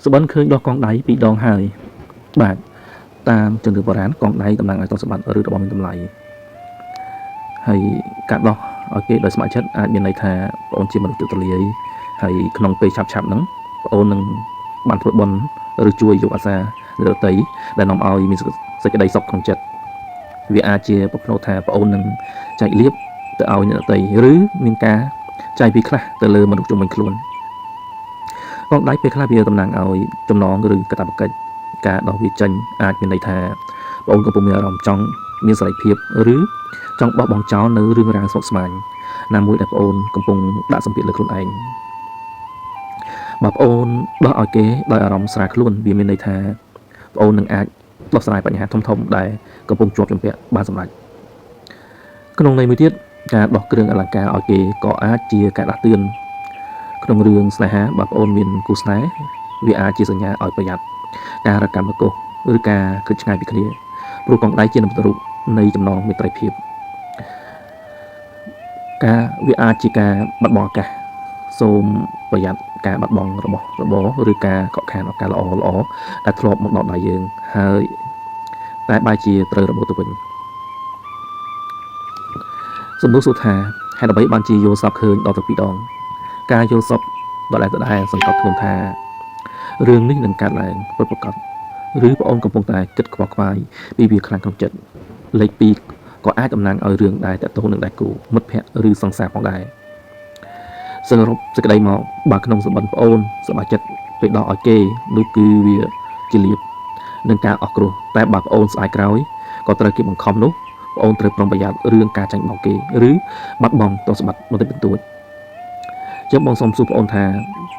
សបិនឃើញដោះកងដៃពីរដងហើយបាទតាមជំនឿបុរាណកងដៃតំណាងឲ្យទ្រព្យសម្បត្តិឬរបស់មានតម្លៃហើយការដោះឲ្យគេដោយស្ម័គ្រចិត្តអាចមានន័យថាបងអូនជាមនុស្សទូលាយហើយក្នុងពេលឆាប់ហ្នឹងបងអូននឹងបានធ្វើបុណ្យឬជួយយកអាសាអ្នកដទៃដែលនាំឲ្យមានសេចក្តីសុខក្នុងចិត្តវាអាចជាប្រផ្នូលថាបងអូននឹងចែកលាភទៅឲ្យអ្នកដទៃឬមានការចែកពីខ្លះទៅលើមនុស្សជុំវិញខ្លួនកងដៃពេលខ្លះវាតំណាងឲ្យចំណងឬកាតព្វកិច្ចការដោះវាចេញអាចមានន័យថាបងអូនកំពុងមានអារម្មណ៍ចង់មានសេរីភាពឬចង់បោះបង់ចោលនៅរឿងរ៉ាវស្មុគស្មាញណាមួយដែលបងអូនកំពុងដាក់សម្ពាធលើខ្លួនឯងបើបងអូនដោះឲ្យគេដោយអារម្មណ៍ស្រាលខ្លួនវាមានន័យថាបងអូននឹងអាចដោះស្រាយបញ្ហាធំៗដែលកំពុងជាប់ជំពាក់បានសម្រេចក្នុងន័យមួយទៀតការដោះគ្រឿងអលង្ការឲ្យគេក៏អាចជាការដាស់តឿនក្នុងរឿងស្នេហាបើបងអូនមានគូស្នេហ៍វាអាចជាសញ្ញាឲ្យប្រយ័ត្នការរកម្មកុសឬការគិតឆ្ងាយពីគ្នាព្រោះកងដៃជានិមិត្តរូបនៃចំណងមេត្រីភាពវាអាចជាការបាត់បង់ឱកាសសូមប្រយ័ត្នការបាត់បង់របស់របរឬការកក់ខានឱកាសល្អដែលធ្លាប់មកដល់ដៃយើងហើយតែបែរជាត្រូវរបូតទៅវិញសំណួរសួរថាហេតុអ្វីបានជាយល់សពឃើញដល់ទៅពីរដងការយល់សពដដែលសង្កត់ធ្ងន់ថារឿងនេះនឹងកើតឡើងពិតប្រាកដឬបងអូនកំពុងតែគិតខ្វល់ខ្វាយពីវាខ្លាំងក្នុងចិត្តលេខ2ក៏អាចតំណាងឲ្យរឿងដែលតទៅនឹងដៃគូមិត្តភ័ក្តិឬសង្សារផងដែរសរុបសេចក្តីមកបើក្នុងសម្បត្តិបងអូនសប្បាយចិត្តពេលដោះឲ្យគេនោះគឺវាជាលៀបនឹងការអស់គ្រោះតែបើបងអូនស្អែកក្រោយក៏ត្រូវគេបង្ខំនោះបងអូនត្រូវប្រុងប្រយ័ត្នរឿងការចាញ់បោកគេឬបាត់បង់ទ្រព្យសម្បត្តិបន្តិចបន្តួចចឹងបងសូមសួរបងអូនថា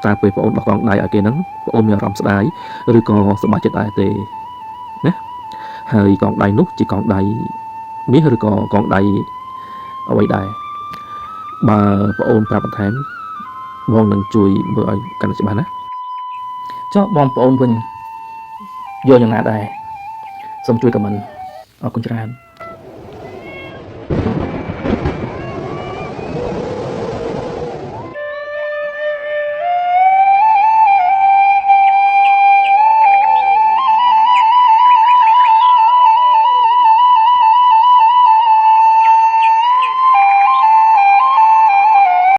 តើពេលបងអូនដោះកងដៃឲ្យគេហ្នឹងបងអូនមានអារម្មណ៍ស្ដាយឬក៏សប្បាយចិត្តដែរទេណាហើយកងដៃនោះជាកងដៃមាសឬក៏កងដៃអ្វីដែរបើបងអូនប្រាប់បន្ថែមបងនឹងជួយមើលឲ្យកាន់តែច្បាស់ណាចុះបងប្អូនវិញយល់យ៉ាងណាដែរសូមជួយខមមិនអរគុណច្រើន